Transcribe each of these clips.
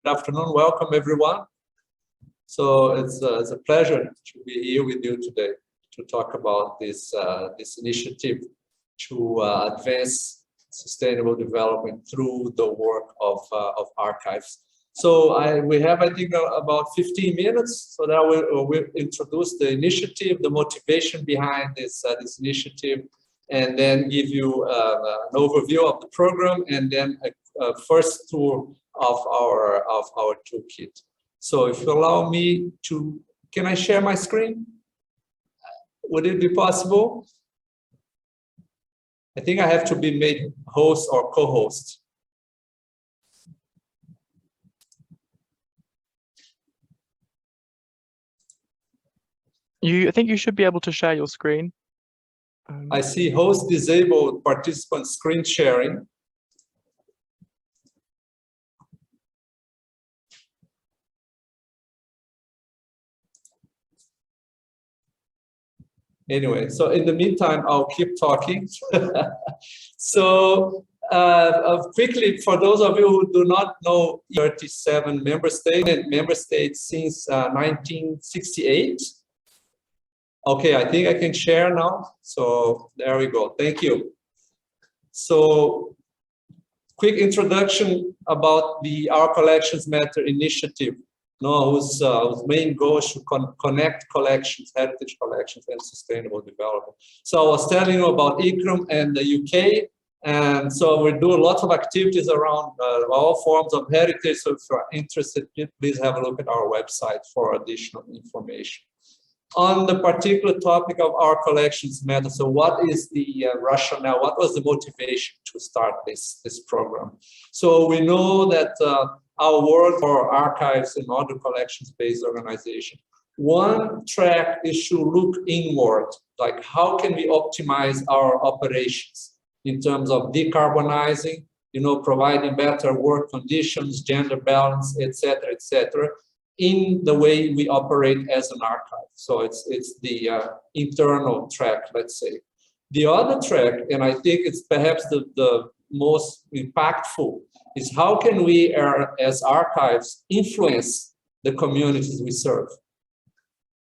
Good afternoon, welcome everyone. So it's a pleasure to be here with you today to talk about this initiative to advance sustainable development through the work of archives. So we have, I think, about 15 minutes, so that we'll introduce the initiative, the motivation behind this initiative, and then give you an overview of the program, and then a first tour of our toolkit. So if you allow me to, can I share my screen? Would it be possible? I think I have to be made host or co-host. I think you should be able to share your screen. I see host disabled participant screen sharing. Anyway, so in the meantime, I'll keep talking. So quickly, for those of you who do not know, 37 member states since 1968. Okay, I think I can share now. So there we go. Thank you. So quick introduction about the Our Collections Matter initiative, whose main goal is to connect collections, heritage collections, and sustainable development. So I was telling you about ICCROM and the UK, and so we do lots of activities around all forms of heritage. So if you're interested, please have a look at our website for additional information. On the particular topic of Our Collections Matter, so what is the rationale? What was the motivation to start this program? So we know that our work for archives and other collections-based organizations, one track is to look inward, like how can we optimize our operations in terms of decarbonizing, providing better work conditions, gender balance, etc., in the way we operate as an archive. So it's the internal track, let's say. The other track, and I think it's perhaps the most impactful, is how can we, as archives, influence the communities we serve,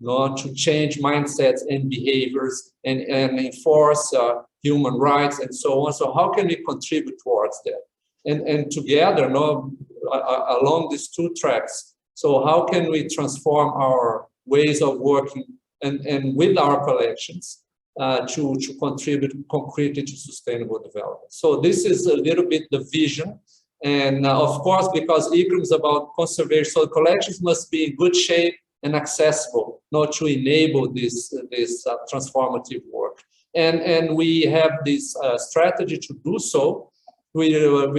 to change mindsets and behaviors and enforce human rights and so on. So how can we contribute towards that? And together, along these two tracks, so how can we transform our ways of working and with our collections to contribute concretely to sustainable development? So this is a little bit the vision. And of course, because ICCROM is about conservation, so collections must be in good shape and accessible, to enable this transformative work. And we have this strategy to do so. We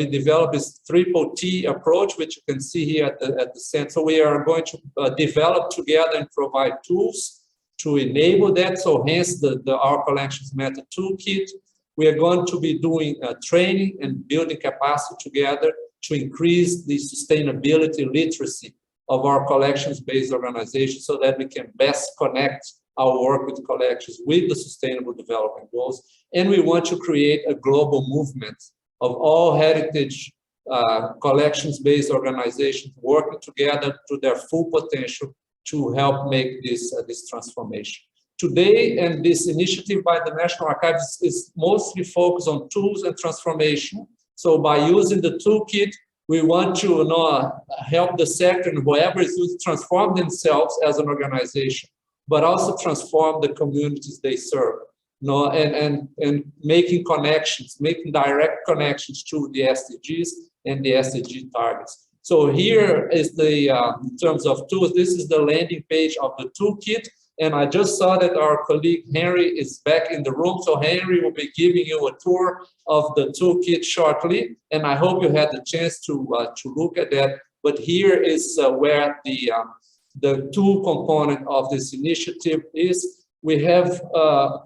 developed this triple T approach, which you can see here at the center. So we are going to develop together and provide tools to enable that. So hence the Our Collections Matter Toolkit. We are going to be doing training and building capacity together to increase the sustainability literacy of our collections-based organizations so that we can best connect our work with collections with the sustainable development goals. And we want to create a global movement of all heritage collections-based organizations working together to their full potential to help make this transformation. Today, and this initiative by the National Archives is mostly focused on tools and transformation. So by using the toolkit, we want to help the sector and whoever is used to transform themselves as an organization, but also transform the communities they serve. And making connections, making direct connections to the SDGs and the Sdg targets. So here is the, in terms of tools, this is the landing page of the toolkit. And I just saw that our colleague Henry is back in the room. So Henry will be giving you a tour of the toolkit shortly. And I hope you had the chance to look at that. But here is where the tool component of this initiative is. We have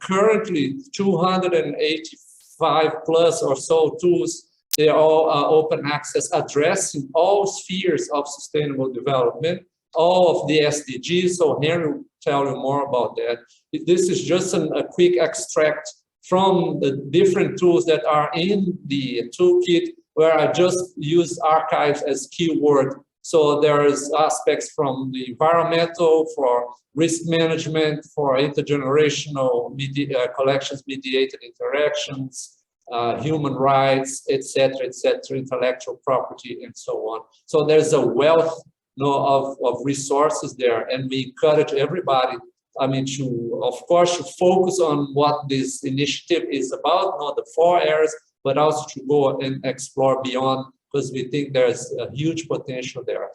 currently 285 plus or so tools. They are all open access, addressing all spheres of sustainable development, all of the SDGs. So Henry will tell you more about that. This is just a quick extract from the different tools that are in the toolkit, where I just use archives as keyword So there is aspects from the environmental, for risk management, for intergenerational collections mediated interactions, human rights, etc., intellectual property, and so on. So there's a wealth, you know, of resources there, and we encourage everybody, I mean, to, of course, to focus on what this initiative is about, not the 4 areas, but also to go and explore beyond, because we think there's a huge potential there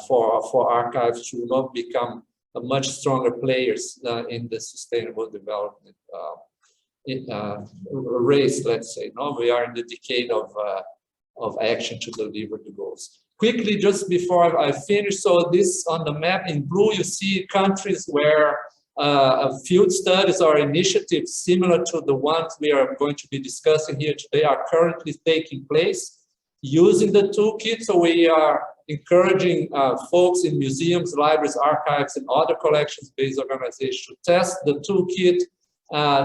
for archives to not become a much stronger players in the sustainable development race, let's say. No, we are in the decade of action to deliver the goals. Quickly, just before I finish, so this on the map in blue, you see countries where field studies or initiatives similar to the ones we are going to be discussing here today are currently taking place using the toolkit. So we are encouraging folks in museums, libraries, archives, and other collections-based organizations to test the toolkit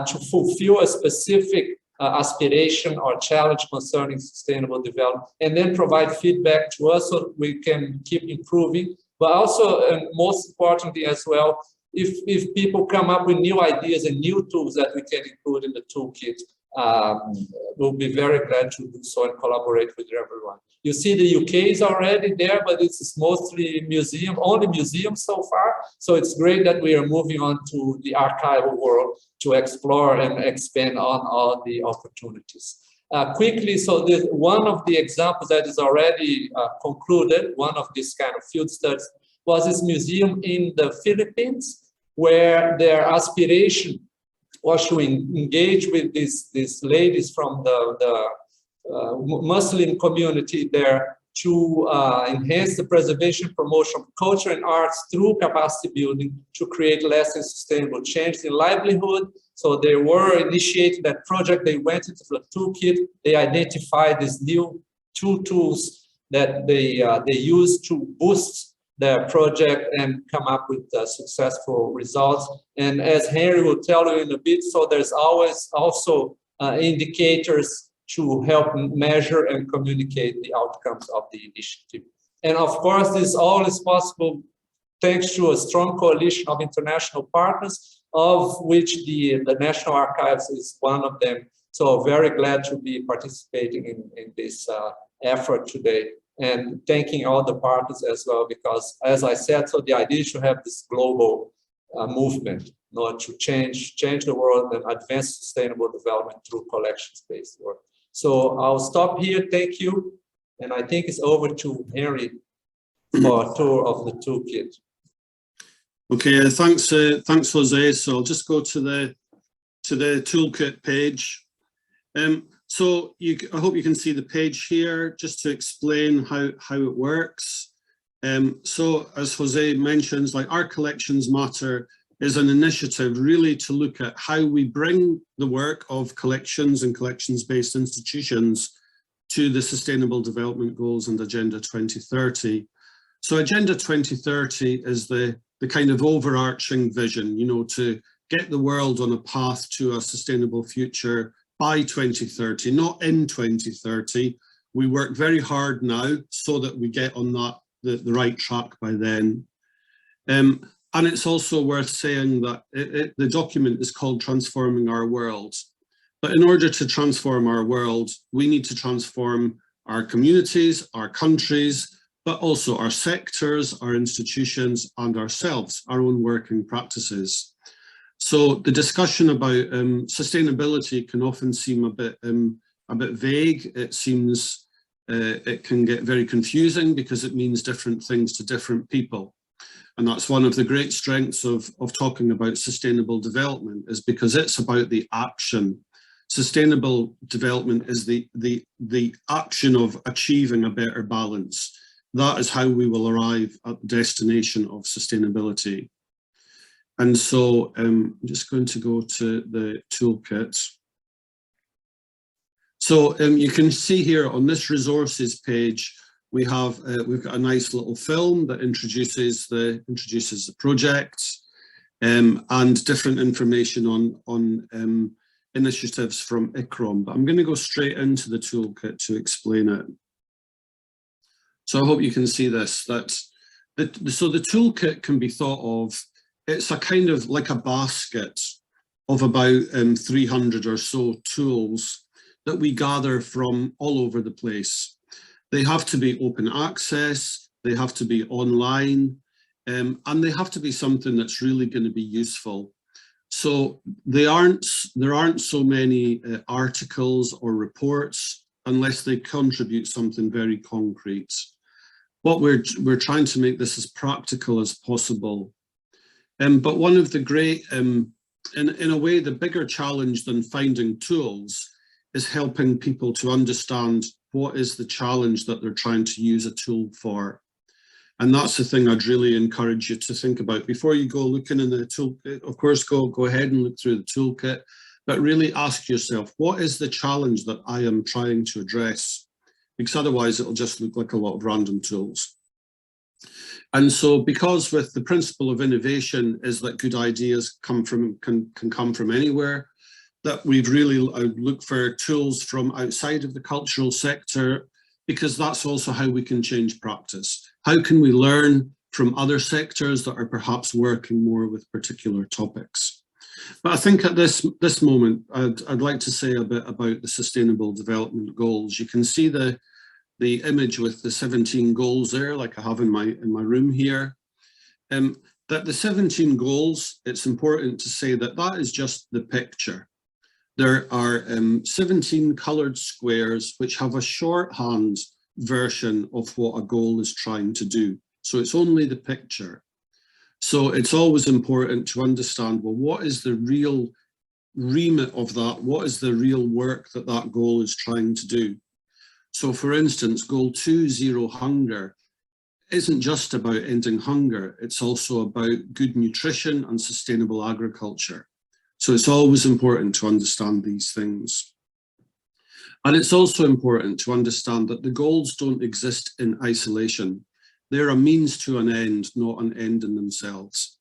to fulfill a specific aspiration or challenge concerning sustainable development, and then provide feedback to us so we can keep improving. But also, and most importantly as well, if people come up with new ideas and new tools that we can include in the toolkit, we'll be very glad to do so and collaborate with everyone. You see the UK is already there, but it's mostly only museums so far. So it's great that we are moving on to the archival world to explore and expand on all the opportunities. Quickly, so one of the examples that is already concluded, one of these kind of field studies, was this museum in the Philippines, where their aspiration was to engage with these ladies from the Muslim community there to enhance the preservation, promotion of culture and arts through capacity building to create lasting sustainable change in livelihood. So they were initiating that project. They went into the toolkit. They identified these new 2 tools that they use to boost their project and come up with successful results. And as Henry will tell you in a bit, so there's always also indicators to help measure and communicate the outcomes of the initiative. And of course, this all is possible thanks to a strong coalition of international partners, of which the National Archives is one of them. So very glad to be participating in this effort today, and thanking all the partners as well, because as I said, so the idea is to have this global movement, to change the world and advance sustainable development through collection-based work. So I'll stop here, thank you. And I think it's over to Henry for a tour of the toolkit. Okay, thanks Jose. So I'll just go to the toolkit page. So I hope you can see the page here, just to explain how it works. So as Jose mentions, like Our Collections Matter is an initiative really to look at how we bring the work of collections and collections-based institutions to the Sustainable Development Goals and Agenda 2030. So Agenda 2030 is the kind of overarching vision, to get the world on a path to a sustainable future by 2030, not in 2030. We work very hard now so that we get on the right track by then. And it's also worth saying that the document is called Transforming Our World. But in order to transform our world, we need to transform our communities, our countries, but also our sectors, our institutions, and ourselves, our own working practices. So the discussion about sustainability can often seem a bit vague. It seems it can get very confusing because it means different things to different people. And that's one of the great strengths of talking about sustainable development, is because it's about the action. Sustainable development is the action of achieving a better balance. That is how we will arrive at the destination of sustainability. And so I'm just going to go to the toolkit. So you can see here on this resources page, we've got a nice little film that introduces the project and different information on initiatives from ICCROM. But I'm going to go straight into the toolkit to explain it. So I hope you can see this, so the toolkit can be thought of, it's a kind of like a basket of about 300 or so tools that we gather from all over the place. They have to be open access, they have to be online, and they have to be something that's really going to be useful. So there aren't so many articles or reports unless they contribute something very concrete. What we're trying to make this as practical as possible. But one of the great, in a way, the bigger challenge than finding tools is helping people to understand what is the challenge that they're trying to use a tool for. And that's the thing I'd really encourage you to think about before you go looking in the toolkit. Of course, go ahead and look through the toolkit, but really ask yourself, what is the challenge that I am trying to address? Because otherwise it'll just look like a lot of random tools. And so, because with the principle of innovation is that good ideas can come from anywhere, that we've really looked for tools from outside of the cultural sector, because that's also how we can change practice. How can we learn from other sectors that are perhaps working more with particular topics? But I think at this moment, I'd like to say a bit about the Sustainable Development Goals. You can see the image with the 17 goals there, like I have in my room here. That the 17 goals, it's important to say that that is just the picture. There are 17 coloured squares which have a shorthand version of what a goal is trying to do. So it's only the picture. So it's always important to understand, well, what is the real remit of that? What is the real work that that goal is trying to do? So for instance, goal 2, zero hunger, isn't just about ending hunger. It's also about good nutrition and sustainable agriculture. So it's always important to understand these things. And it's also important to understand that the goals don't exist in isolation. They're a means to an end, not an end in themselves.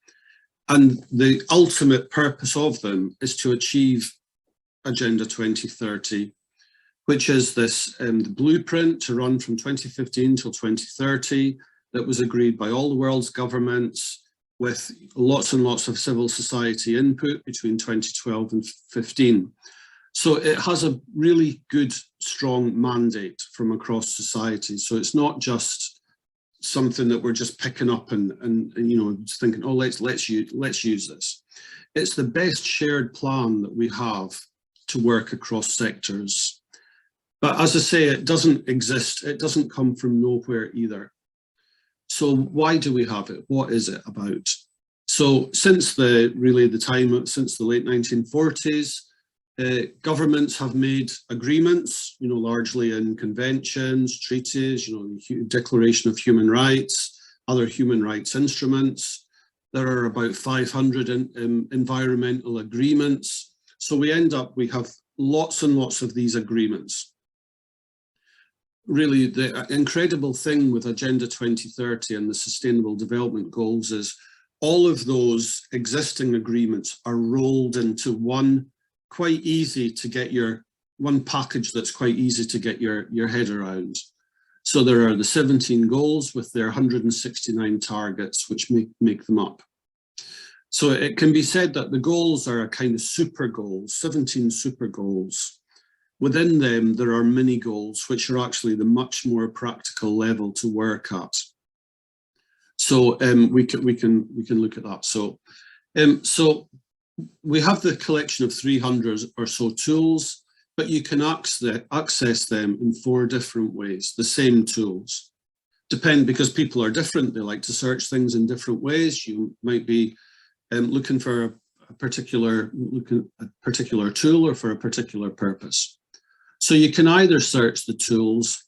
And the ultimate purpose of them is to achieve Agenda 2030, which is this the blueprint to run from 2015 till 2030 that was agreed by all the world's governments, with lots and lots of civil society input between 2012 and 15. So it has a really good, strong mandate from across society. So it's not just something that we're just picking up and you know, just thinking, oh, let's use this. It's the best shared plan that we have to work across sectors. But as I say, it doesn't exist. It doesn't come from nowhere either. So why do we have it? What is it about? So since the late 1940s, governments have made agreements, you know, largely in conventions, treaties, you know, the Declaration of Human Rights, other human rights instruments. There are about 500 environmental agreements. So we have lots and lots of these agreements. Really, the incredible thing with Agenda 2030 and the Sustainable Development Goals is all of those existing agreements are rolled into one package that's quite easy to get your head around. So there are the 17 goals with their 169 targets, which make them up. So it can be said that the goals are a kind of super goals, 17 super goals. Within them, there are mini goals, which are actually the much more practical level to work at. So we can look at that. So we have the collection of 300 or so tools, but you can access them in 4 different ways, the same tools. Because people are different, they like to search things in different ways. You might be looking for a particular tool or for a particular purpose. So you can either search the tools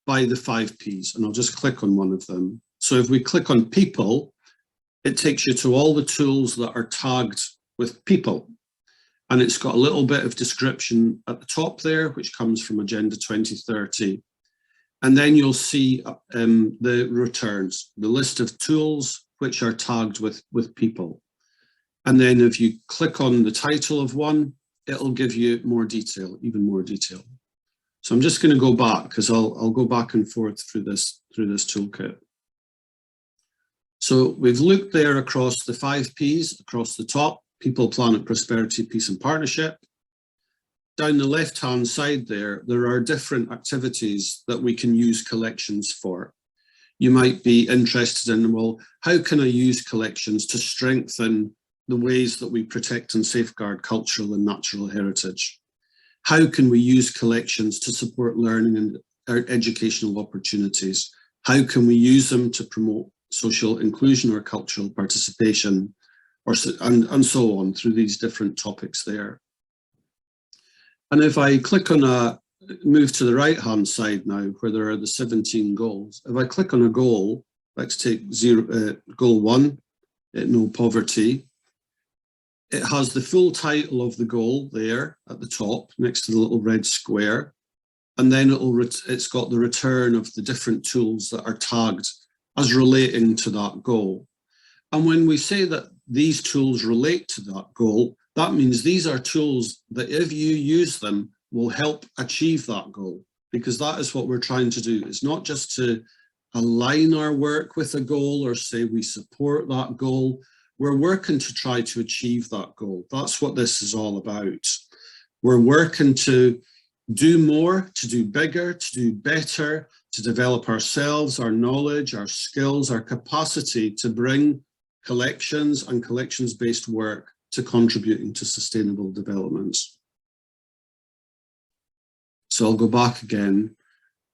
by the 5 Ps, and I'll just click on one of them. So if we click on people, it takes you to all the tools that are tagged with people. And it's got a little bit of description at the top there, which comes from Agenda 2030. And then you'll see the returns, the list of tools which are tagged with people. And then if you click on the title of one, it'll give you more detail, even more detail. So I'm just going to go back because I'll go back and forth through this toolkit. So we've looked there across the 5 Ps across the top: people, planet, prosperity, peace and partnership. Down the left-hand side there are different activities that we can use collections for. You might be interested in, well, how can I use collections to strengthen the ways that we protect and safeguard cultural and natural heritage? How can we use collections to support learning and educational opportunities? How can we use them to promote social inclusion or cultural participation, and so on, through these different topics there? And if I click on move to the right-hand side now, where there are the 17 goals, if I click on a goal, let's take goal 1, no poverty. It has the full title of the goal there at the top, next to the little red square. And then it's got the return of the different tools that are tagged as relating to that goal. And when we say that these tools relate to that goal, that means these are tools that if you use them will help achieve that goal, because that is what we're trying to do. It's not just to align our work with a goal or say we support that goal. We're working to try to achieve that goal. That's what this is all about. We're working to do more, to do bigger, to do better, to develop ourselves, our knowledge, our skills, our capacity to bring collections and collections-based work to contributing to sustainable development. So I'll go back again.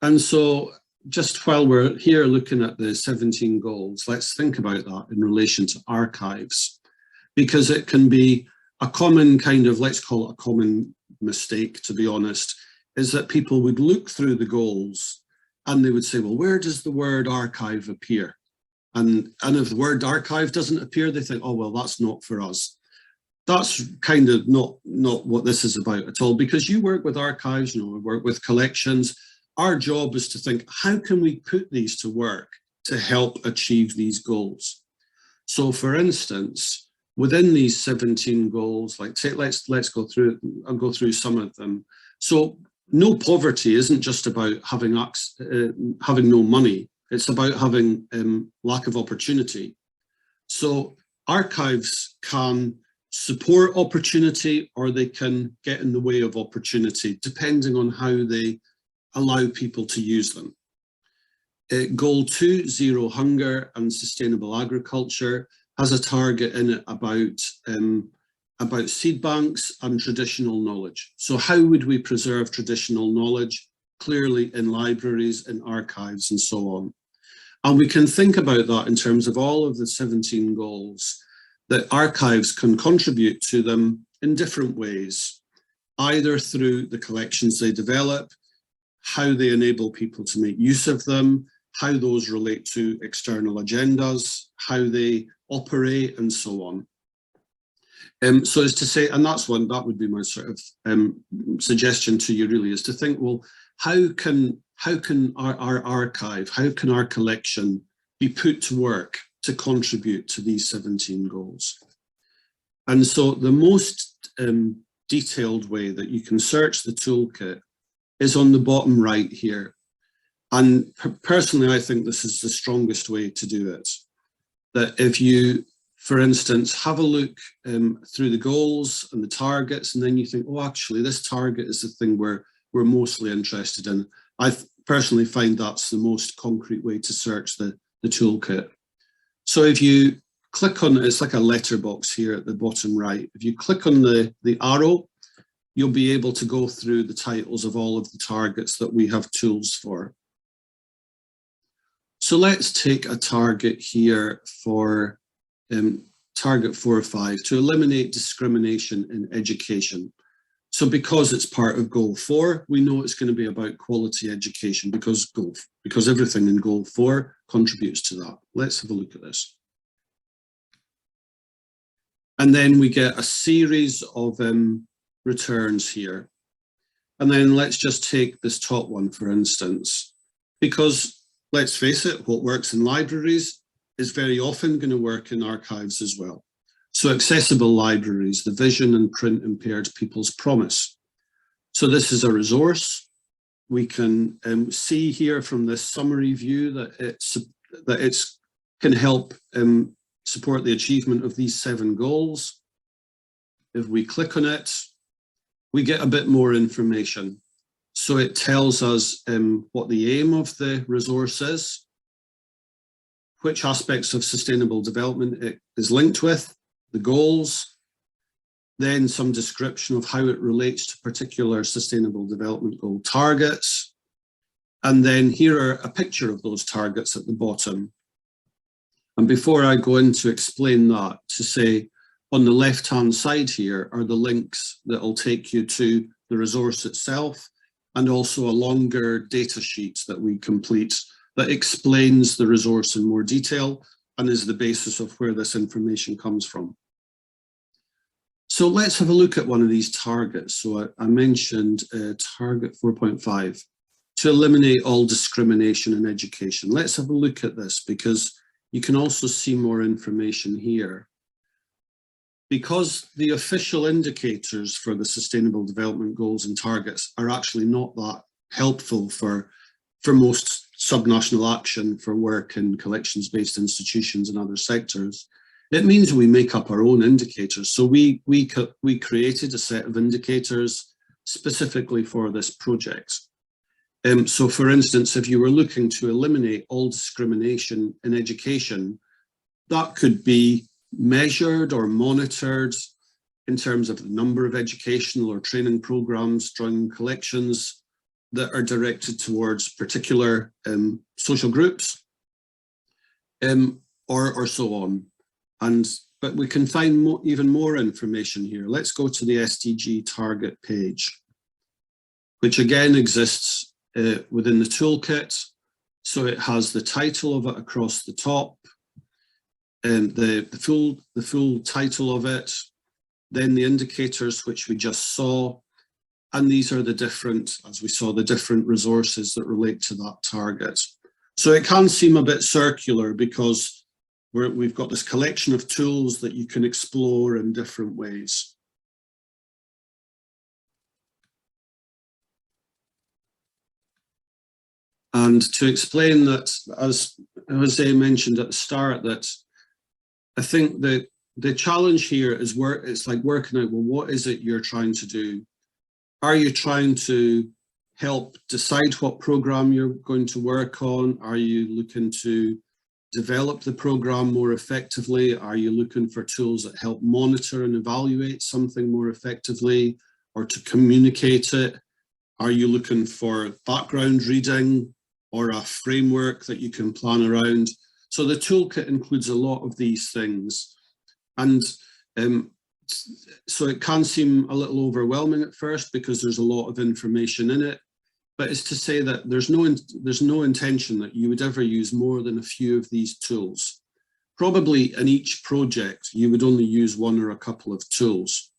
And so just while we're here looking at the 17 goals, let's think about that in relation to archives, because it can be a common kind of, let's call it a common mistake, to be honest, is that people would look through the goals and they would say, well, where does the word archive appear? And if the word archive doesn't appear, they think, oh, well, that's not for us. That's kind of not what this is about at all, because you work with archives, you know, we work with collections. Our job is to think, how can we put these to work to help achieve these goals? So for instance, within these 17 goals, like let's go through, I'll go through some of them. So no poverty isn't just about having no money. It's about having lack of opportunity. So archives can support opportunity or they can get in the way of opportunity, depending on how they allow people to use them. Goal 2, Zero Hunger and Sustainable Agriculture, has a target in it about seed banks and traditional knowledge. So how would we preserve traditional knowledge? Clearly in libraries, in archives and so on. And we can think about that in terms of all of the 17 goals, that archives can contribute to them in different ways, either through the collections they develop, how they enable people to make use of them, how those relate to external agendas, how they operate, and so on. So as to say, and that would be my sort of suggestion to you really, is to think, well, how can our archive, how can our collection be put to work to contribute to these 17 goals? And so the most detailed way that you can search the toolkit is on the bottom right here. And personally, I think this is the strongest way to do it. That if you, for instance, have a look through the goals and the targets, and then you think, oh, actually, this target is the thing we're mostly interested in. I personally find that's the most concrete way to search the toolkit. So if you click on, it's like a letterbox here at the bottom right. If you click on the arrow, you'll be able to go through the titles of all of the targets that we have tools for. So let's take a target here for target 4 or 5, to eliminate discrimination in education. So because it's part of goal 4, we know it's going to be about quality education, because everything in goal 4 contributes to that. Let's have a look at this. And then we get a series of returns here. And then let's just take this top one, for instance, because let's face it, what works in libraries is very often going to work in archives as well. So accessible libraries, the vision and print impaired people's promise. So this is a resource. we can see here from this summary view that it can help support the achievement of these 7 goals. If we click on it, we get a bit more information. So it tells us what the aim of the resource is, which aspects of sustainable development it is linked with, the goals, then some description of how it relates to particular sustainable development goal targets. And then here are a picture of those targets at the bottom. And before I go in to explain that, to say on the left-hand side here are the links that will take you to the resource itself, and also a longer data sheet that we complete that explains the resource in more detail and is the basis of where this information comes from. So let's have a look at one of these targets. So I mentioned target 4.5, to eliminate all discrimination in education. Let's have a look at this because you can also see more information here. Because the official indicators for the Sustainable Development Goals and targets are actually not that helpful for most subnational action for work in collections-based institutions and other sectors, it means we make up our own indicators. So we created a set of indicators specifically for this project. So for instance, if you were looking to eliminate all discrimination in education, that could be measured or monitored in terms of the number of educational or training programs during collections that are directed towards particular social groups, or so on. But we can find even more information here. Let's go to the Sdg Target Page, which again exists within the toolkit. So it has the title of it across the top, and the full title of it, then the indicators which we just saw, and these are the different, as we saw, the different resources that relate to that target. So it can seem a bit circular because we've got this collection of tools that you can explore in different ways. And to explain that, as Jose mentioned at the start, that I think that the challenge here is it's like working out, well, what is it you're trying to do? Are you trying to help decide what program you're going to work on? Are you looking to develop the program more effectively? Are you looking for tools that help monitor and evaluate something more effectively, or to communicate it? Are you looking for background reading or a framework that you can plan around? So the toolkit includes a lot of these things. And so it can seem a little overwhelming at first because there's a lot of information in it, but it's to say that there's no intention that you would ever use more than a few of these tools. Probably in each project, you would only use one or a couple of tools.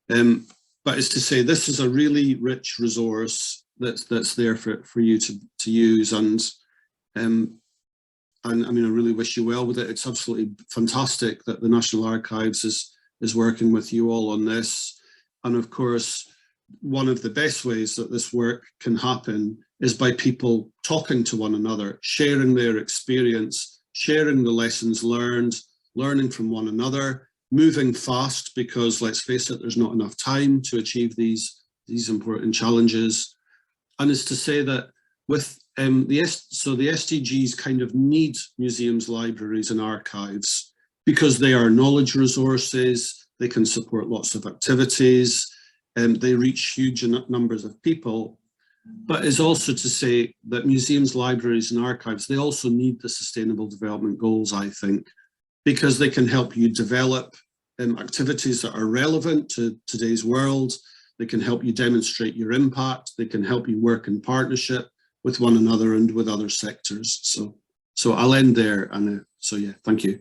But it's to say this is a really rich resource that's there for you to use, and I mean, I really wish you well with it. It's absolutely fantastic that the National Archives is working with you all on this. And of course, one of the best ways that this work can happen is by people talking to one another, sharing their experience, sharing the lessons learned, learning from one another, moving fast, because let's face it, there's not enough time to achieve these important challenges. And it's to say that with the SDGs kind of need museums, libraries and archives because they are knowledge resources, they can support lots of activities, and they reach huge numbers of people. But it's also to say that museums, libraries and archives, they also need the Sustainable Development Goals, I think, because they can help you develop activities that are relevant to today's world. They can help you demonstrate your impact. They can help you work in partnership with one another and with other sectors. So I'll end there. And so yeah, thank you.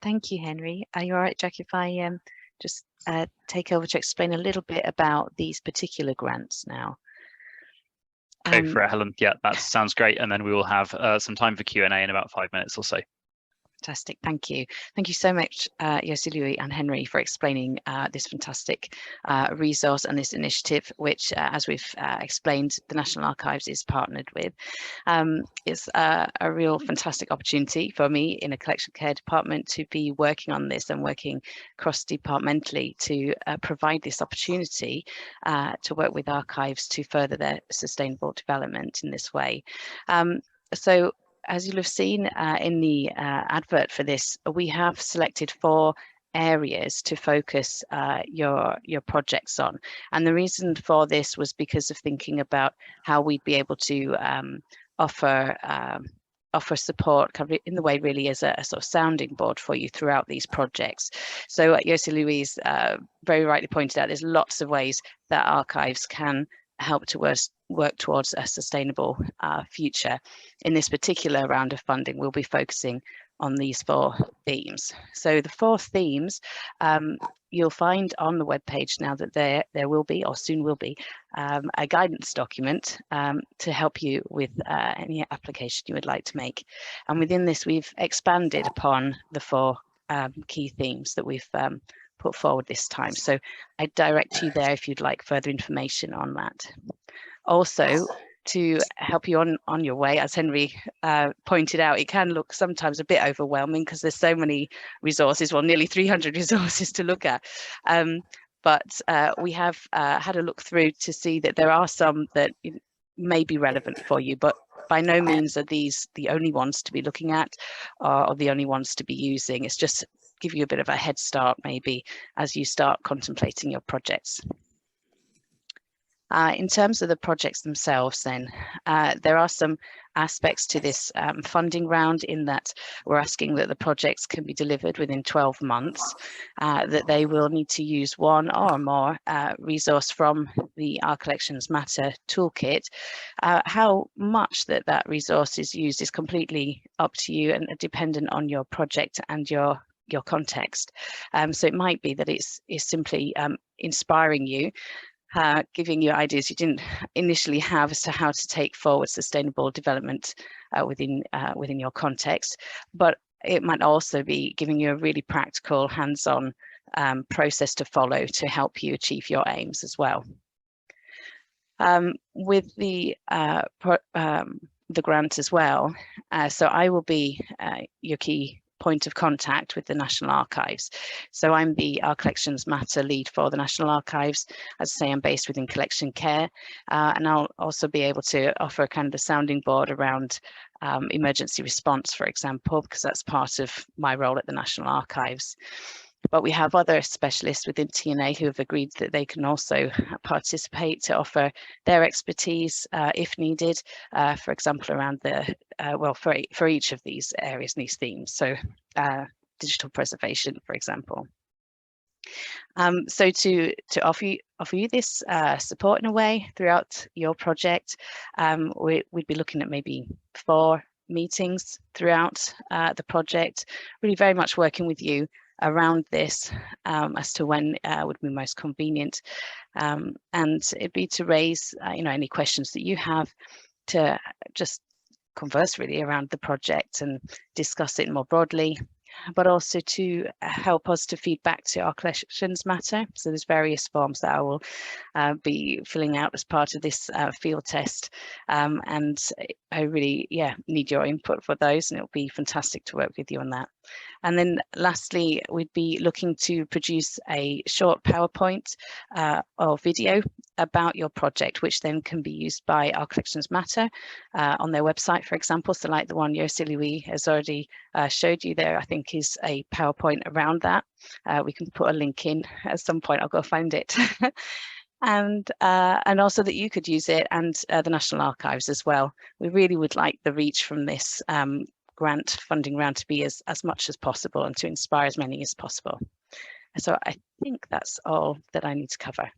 Thank you, Henry. Are you all right, Jack, if I just take over to explain a little bit about these particular grants now? Go for it, Helen. Yeah, that sounds great. And then we will have some time for Q&A in about 5 minutes or so. Fantastic, thank you. Thank you so much, José-Louis and Henry, for explaining this fantastic resource and this initiative, which, as we've explained, the National Archives is partnered with. It's a real fantastic opportunity for me in a collection care department to be working on this and working cross-departmentally to provide this opportunity to work with archives to further their sustainable development in this way. So, as you'll have seen in the advert for this, we have selected 4 areas to focus your projects on. And the reason for this was because of thinking about how we'd be able to offer support kind of in the way really as a sort of sounding board for you throughout these projects. So José-Louis very rightly pointed out, there's lots of ways that archives can help to work towards a sustainable future. In this particular round of funding, we'll be focusing on these 4 themes. So the 4 themes you'll find on the webpage now that there will be, or soon will be, a guidance document to help you with any application you would like to make. And within this, we've expanded upon the 4 key themes that we've put forward this time. So I direct you there if you'd like further information on that. Also, to help you on your way, as Henry pointed out, it can look sometimes a bit overwhelming because there's so many resources, well, nearly 300 resources to look at. But we have had a look through to see that there are some that may be relevant for you, but by no means are these the only ones to be looking at or the only ones to be using. It's just give you a bit of a head start maybe as you start contemplating your projects. In terms of the projects themselves then, there are some aspects to this funding round in that we're asking that the projects can be delivered within 12 months, that they will need to use one or more resource from the Our Collections Matter Toolkit. How much that resource is used is completely up to you and dependent on your project and your context. So it might be that it's simply inspiring you, giving you ideas you didn't initially have as to how to take forward sustainable development within your context, but it might also be giving you a really practical, hands-on process to follow to help you achieve your aims as well. With the grant as well, so I will be your key point of contact with the National Archives. So I'm the Our Collections Matter lead for the National Archives. As I say, I'm based within collection care, and I'll also be able to offer kind of the sounding board around emergency response, for example, because that's part of my role at the National Archives. But we have other specialists within TNA who have agreed that they can also participate to offer their expertise if needed, for example, around the, well, for each of these areas and these themes. So digital preservation, for example. So to offer you this support in a way throughout your project, we'd be looking at maybe 4 meetings throughout the project, really very much working with you around this as to when would be most convenient, and it'd be to raise any questions that you have, to just converse really around the project and discuss it more broadly, but also to help us to feed back to Our Collections Matter. So there's various forms that I will be filling out as part of this field test, and I really need your input for those, and it'll be fantastic to work with you on that. And then lastly, we'd be looking to produce a short PowerPoint or video about your project, which then can be used by Our Collections Matter on their website, for example. So like the one José-Louis has already showed you there, I think is a PowerPoint around that. We can put a link in at some point, I'll go find it. And also that you could use it, and the National Archives as well. We really would like the reach from this grant funding round to be as much as possible and to inspire as many as possible. So I think that's all that I need to cover.